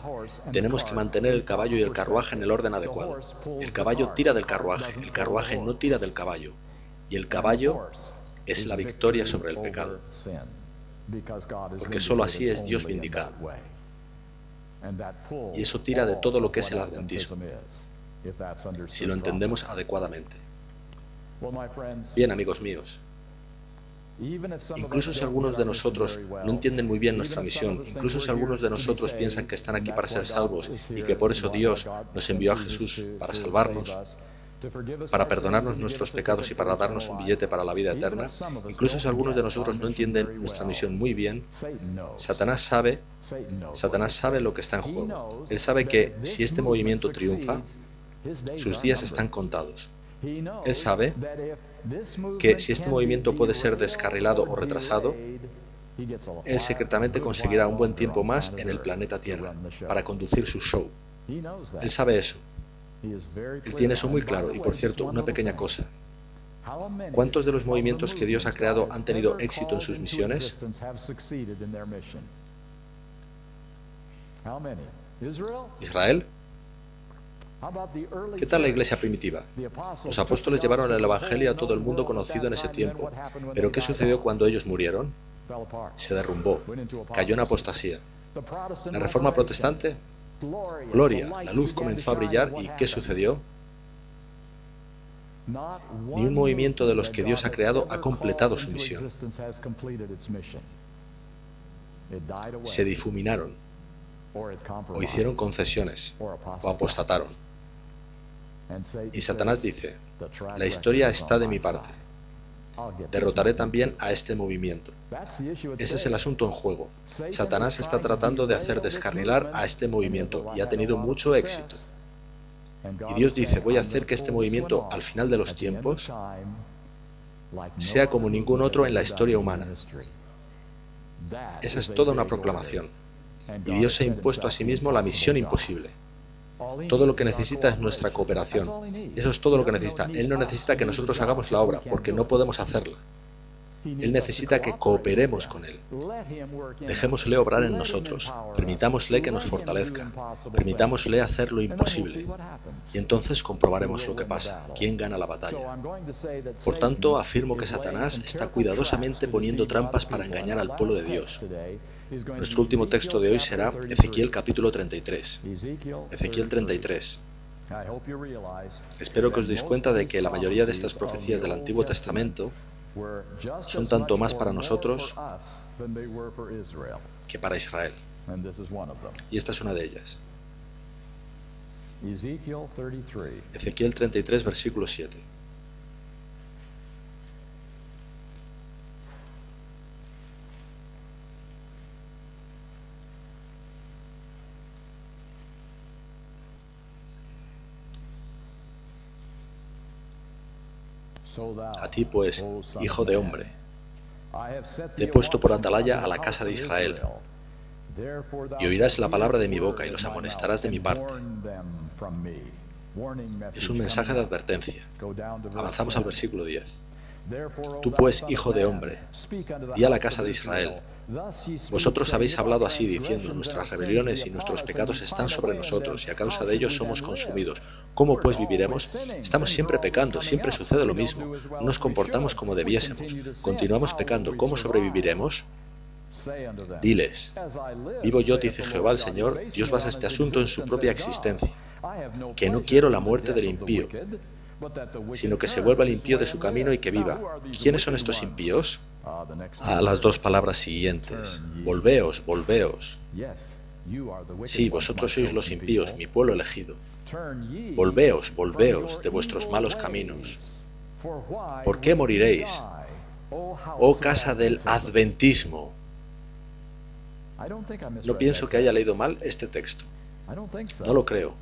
Tenemos que mantener el caballo y el carruaje en el orden adecuado. El caballo tira del carruaje, el carruaje no tira del caballo, y el caballo es la victoria sobre el pecado, porque solo así es Dios vindicado. Y eso tira de todo lo que es el adventismo, si lo entendemos adecuadamente. Bien, amigos míos, incluso si algunos de nosotros no entienden muy bien nuestra misión, incluso si algunos de nosotros piensan que están aquí para ser salvos y que por eso Dios nos envió a Jesús para salvarnos, para perdonarnos nuestros pecados y para darnos un billete para la vida eterna, incluso si algunos de nosotros no entienden nuestra misión muy bien, Satanás sabe lo que está en juego. Él sabe que si este movimiento triunfa, sus días están contados. Él sabe que si este movimiento puede ser descarrilado o retrasado, él secretamente conseguirá un buen tiempo más en el planeta Tierra para conducir su show. Él sabe eso. Él tiene eso muy claro. Y por cierto, una pequeña cosa. ¿Cuántos de los movimientos que Dios ha creado han tenido éxito en sus misiones? ¿Israel? ¿Qué tal la iglesia primitiva? Los apóstoles llevaron el evangelio a todo el mundo conocido en ese tiempo. ¿Pero qué sucedió cuando ellos murieron? Se derrumbó, cayó en apostasía. ¿La reforma protestante? Gloria, la luz comenzó a brillar y ¿qué sucedió? Ni un movimiento de los que Dios ha creado ha completado su misión. Se difuminaron, o hicieron concesiones, o apostataron. Y Satanás dice, la historia está de mi parte. Derrotaré también a este movimiento. Ese es el asunto en juego. Satanás está tratando de hacer descarrilar a este movimiento y ha tenido mucho éxito. Y Dios dice, voy a hacer que este movimiento al final de los tiempos sea como ningún otro en la historia humana. Esa es toda una proclamación. Y Dios se ha impuesto a sí mismo la misión imposible. Todo lo que necesita es nuestra cooperación. Eso es todo lo que necesita. Él no necesita que nosotros hagamos la obra, porque no podemos hacerla. Él necesita que cooperemos con Él. Dejémosle obrar en nosotros. Permitámosle que nos fortalezca. Permitámosle hacer lo imposible. Y entonces comprobaremos lo que pasa. ¿Quién gana la batalla? Por tanto, afirmo que Satanás está cuidadosamente poniendo trampas para engañar al pueblo de Dios. Nuestro último texto de hoy será Ezequiel capítulo 33. Ezequiel 33. Espero que os deis cuenta de que la mayoría de estas profecías del Antiguo Testamento son tanto más para nosotros que para Israel. Y esta es una de ellas. Ezequiel 33, versículo 7. A ti, pues, hijo de hombre, te he puesto por atalaya a la casa de Israel, y oirás la palabra de mi boca y los amonestarás de mi parte. Es un mensaje de advertencia. Avanzamos al versículo 10. Tú pues, hijo de hombre, di a la casa de Israel: vosotros habéis hablado así, diciendo, nuestras rebeliones y nuestros pecados están sobre nosotros, y a causa de ellos somos consumidos. ¿Cómo pues viviremos? Estamos siempre pecando, siempre sucede lo mismo. No nos comportamos como debiésemos. Continuamos pecando. ¿Cómo sobreviviremos? Diles: vivo yo, dice Jehová el Señor, Dios basa este asunto en su propia existencia, que no quiero la muerte del impío, sino que se vuelva el impío de su camino y que viva. ¿Quiénes son estos impíos? A las dos palabras siguientes: volveos, volveos. Sí, vosotros sois los impíos, mi pueblo elegido. Volveos, volveos de vuestros malos caminos. ¿Por qué moriréis, oh casa del adventismo? No pienso que haya leído mal este texto. No lo creo.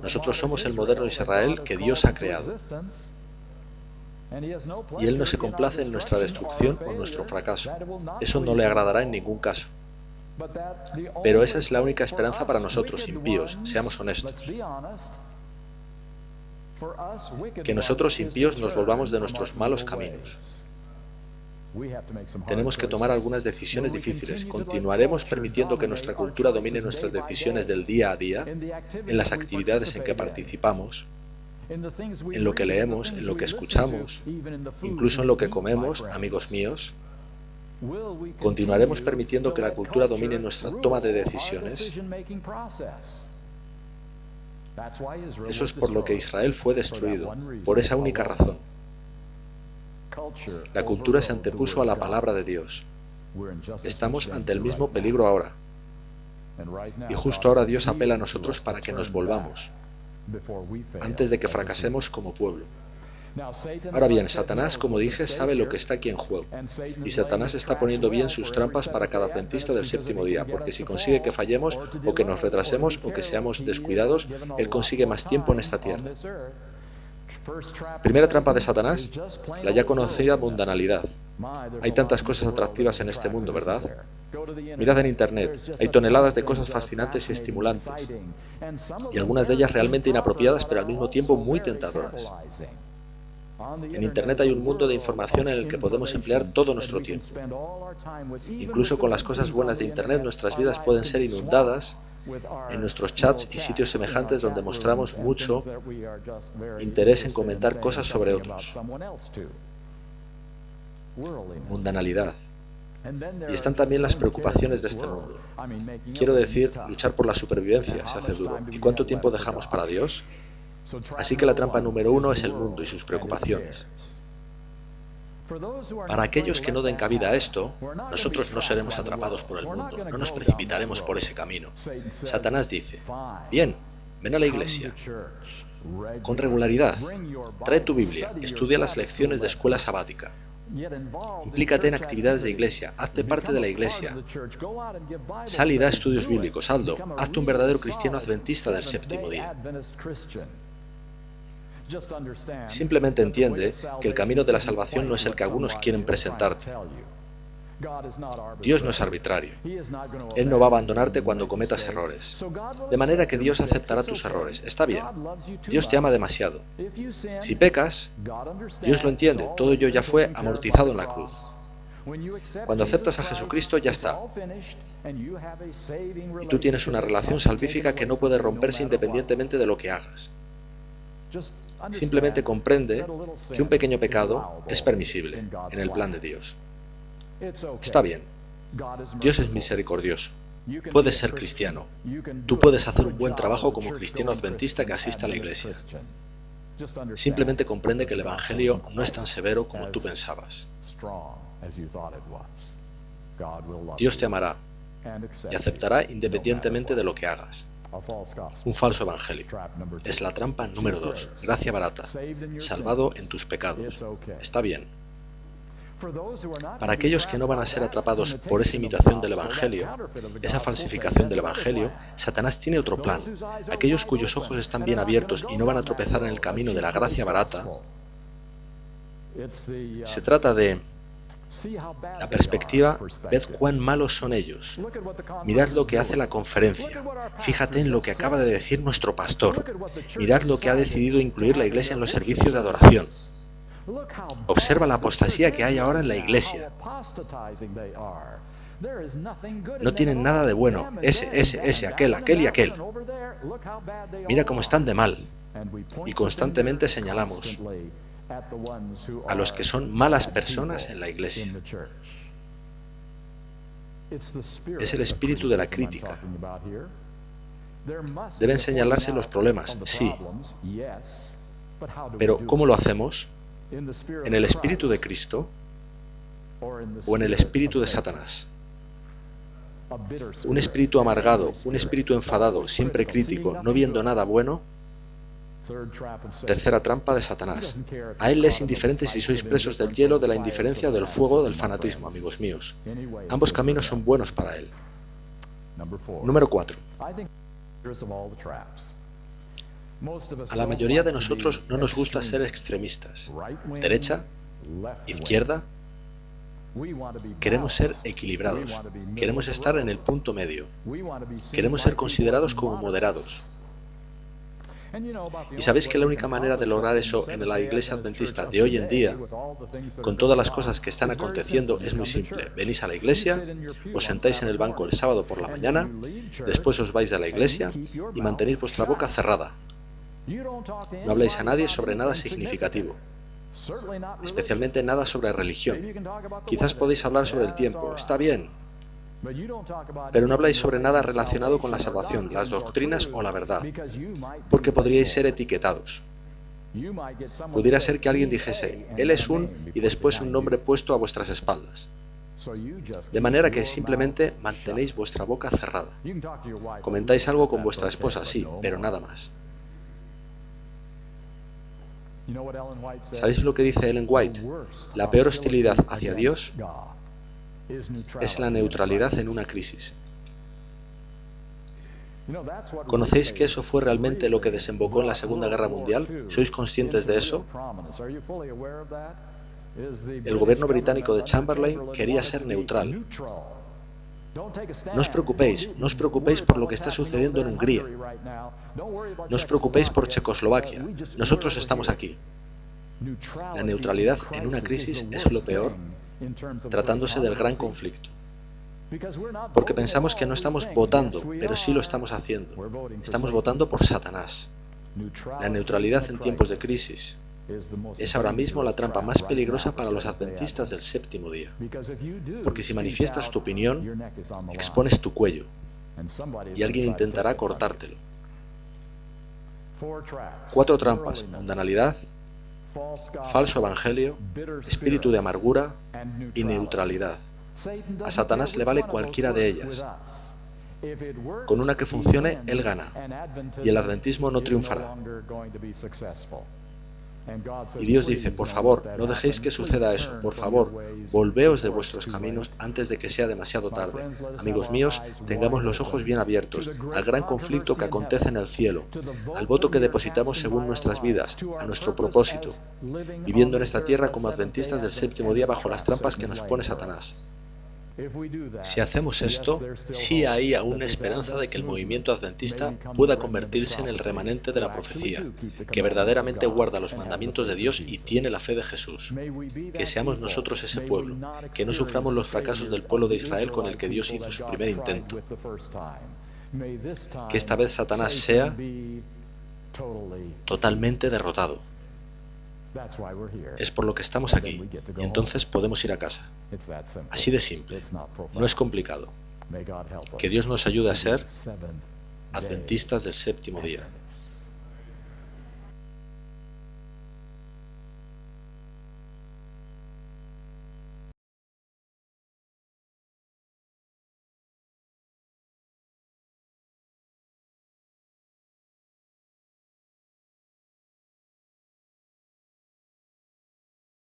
Nosotros somos el moderno Israel que Dios ha creado. Y Él no se complace en nuestra destrucción o nuestro fracaso. Eso no le agradará en ningún caso. Pero esa es la única esperanza para nosotros, impíos, seamos honestos. Que nosotros, impíos, nos volvamos de nuestros malos caminos. Tenemos que tomar algunas decisiones difíciles. Continuaremos permitiendo que nuestra cultura domine nuestras decisiones del día a día, en las actividades en que participamos, en lo que leemos, en lo que escuchamos, incluso en lo que comemos, amigos míos. ¿Continuaremos permitiendo que la cultura domine nuestra toma de decisiones? Eso es por lo que Israel fue destruido, por esa única razón. La cultura se antepuso a la palabra de Dios. Estamos ante el mismo peligro ahora. Y justo ahora Dios apela a nosotros para que nos volvamos, antes de que fracasemos como pueblo. Ahora bien, Satanás, como dije, sabe lo que está aquí en juego. Y Satanás está poniendo bien sus trampas para cada adventista del séptimo día, porque si consigue que fallemos, o que nos retrasemos, o que seamos descuidados, él consigue más tiempo en esta tierra. Primera trampa de Satanás, la ya conocida mundanalidad. Hay tantas cosas atractivas en este mundo, ¿verdad? Mirad en Internet, hay toneladas de cosas fascinantes y estimulantes, y algunas de ellas realmente inapropiadas, pero al mismo tiempo muy tentadoras. En Internet hay un mundo de información en el que podemos emplear todo nuestro tiempo. Incluso con las cosas buenas de Internet, nuestras vidas pueden ser inundadas en nuestros chats y sitios semejantes donde mostramos mucho interés en comentar cosas sobre otros. Mundanalidad. Y están también las preocupaciones de este mundo. Quiero decir, luchar por la supervivencia se hace duro. ¿Y cuánto tiempo dejamos para Dios? Así que la trampa número 1 es el mundo y sus preocupaciones. Para aquellos que no den cabida a esto, nosotros no seremos atrapados por el mundo, no nos precipitaremos por ese camino. Satanás dice: bien, ven a la iglesia, con regularidad, trae tu Biblia, estudia las lecciones de escuela sabática, implícate en actividades de iglesia, hazte parte de la iglesia, sal y da estudios bíblicos, hazlo, hazte un verdadero cristiano adventista del séptimo día. Simplemente entiende que el camino de la salvación no es el que algunos quieren presentarte. Dios no es arbitrario. Él no va a abandonarte cuando cometas errores. De manera que Dios aceptará tus errores. Está bien. Dios te ama demasiado. Si pecas, Dios lo entiende. Todo ello ya fue amortizado en la cruz. Cuando aceptas a Jesucristo, ya está. Y tú tienes una relación salvífica que no puede romperse independientemente de lo que hagas. Simplemente comprende que un pequeño pecado es permisible en el plan de Dios. Está bien. Dios es misericordioso. Puedes ser cristiano. Tú puedes hacer un buen trabajo como cristiano adventista que asista a la iglesia. Simplemente comprende que el Evangelio no es tan severo como tú pensabas. Dios te amará y aceptará independientemente de lo que hagas. Un falso evangelio. Es la trampa número 2. Gracia barata. Salvado en tus pecados. Está bien. Para aquellos que no van a ser atrapados por esa imitación del evangelio, esa falsificación del evangelio, Satanás tiene otro plan. Aquellos cuyos ojos están bien abiertos y no van a tropezar en el camino de la gracia barata, se trata de la perspectiva: ved cuán malos son ellos. Mirad lo que hace la conferencia. Fíjate en lo que acaba de decir nuestro pastor. Mirad lo que ha decidido incluir la iglesia en los servicios de adoración. Observa la apostasía que hay ahora en la iglesia. No tienen nada de bueno. Ese, aquel y aquel. Mira cómo están de mal. Y constantemente señalamos a los que son malas personas en la iglesia. Es el espíritu de la crítica. Deben señalarse los problemas, sí. Pero ¿cómo lo hacemos? ¿En el espíritu de Cristo o en el espíritu de Satanás? Un espíritu amargado, un espíritu enfadado, siempre crítico, no viendo nada bueno. Tercera trampa de Satanás. A él le es indiferente si sois presos del hielo, de la indiferencia o del fuego del fanatismo, amigos míos. Ambos caminos son buenos para él. Número 4. A la mayoría de nosotros no nos gusta ser extremistas. Derecha, izquierda. Queremos ser equilibrados. Queremos estar en el punto medio. Queremos ser considerados como moderados. ¿Y sabéis que la única manera de lograr eso en la iglesia adventista de hoy en día, con todas las cosas que están aconteciendo, es muy simple? Venís a la iglesia, os sentáis en el banco el sábado por la mañana, después os vais de la iglesia y mantenéis vuestra boca cerrada. No habláis a nadie sobre nada significativo, especialmente nada sobre religión. Quizás podéis hablar sobre el tiempo, está bien, pero no habláis sobre nada relacionado con la salvación, las doctrinas o la verdad, porque podríais ser etiquetados. Pudiera ser que alguien dijese, él es un, y después un nombre puesto a vuestras espaldas. De manera que simplemente mantenéis vuestra boca cerrada. Comentáis algo con vuestra esposa, sí, pero nada más. ¿Sabéis lo que dice Ellen White? La peor hostilidad hacia Dios es la neutralidad en una crisis. ¿Conocéis que eso fue realmente lo que desembocó en la Segunda Guerra Mundial? ¿Sois conscientes de eso? El gobierno británico de Chamberlain quería ser neutral. No os preocupéis por lo que está sucediendo en Hungría. No os preocupéis por Checoslovaquia. Nosotros estamos aquí. La neutralidad en una crisis es lo peor, tratándose del gran conflicto. Porque pensamos que no estamos votando, pero sí lo estamos haciendo. Estamos votando por Satanás. La neutralidad en tiempos de crisis es ahora mismo la trampa más peligrosa para los adventistas del séptimo día. Porque si manifiestas tu opinión, expones tu cuello y alguien intentará cortártelo. 4 trampas: mundanalidad, falso evangelio, espíritu de amargura y neutralidad. A Satanás le vale cualquiera de ellas. Con una que funcione, él gana, y el adventismo no triunfará. Y Dios dice, por favor, no dejéis que suceda eso, por favor, volveos de vuestros caminos antes de que sea demasiado tarde. Amigos míos, tengamos los ojos bien abiertos al gran conflicto que acontece en el cielo, al voto que depositamos según nuestras vidas, a nuestro propósito, viviendo en esta tierra como adventistas del séptimo día bajo las trampas que nos pone Satanás. Si hacemos esto, sí hay aún esperanza de que el movimiento adventista pueda convertirse en el remanente de la profecía, que verdaderamente guarda los mandamientos de Dios y tiene la fe de Jesús. Que seamos nosotros ese pueblo, que no suframos los fracasos del pueblo de Israel con el que Dios hizo su primer intento. Que esta vez Satanás sea totalmente derrotado. Es por lo que estamos aquí, y entonces podemos ir a casa. Así de simple. No es complicado. Que Dios nos ayude a ser adventistas del séptimo día.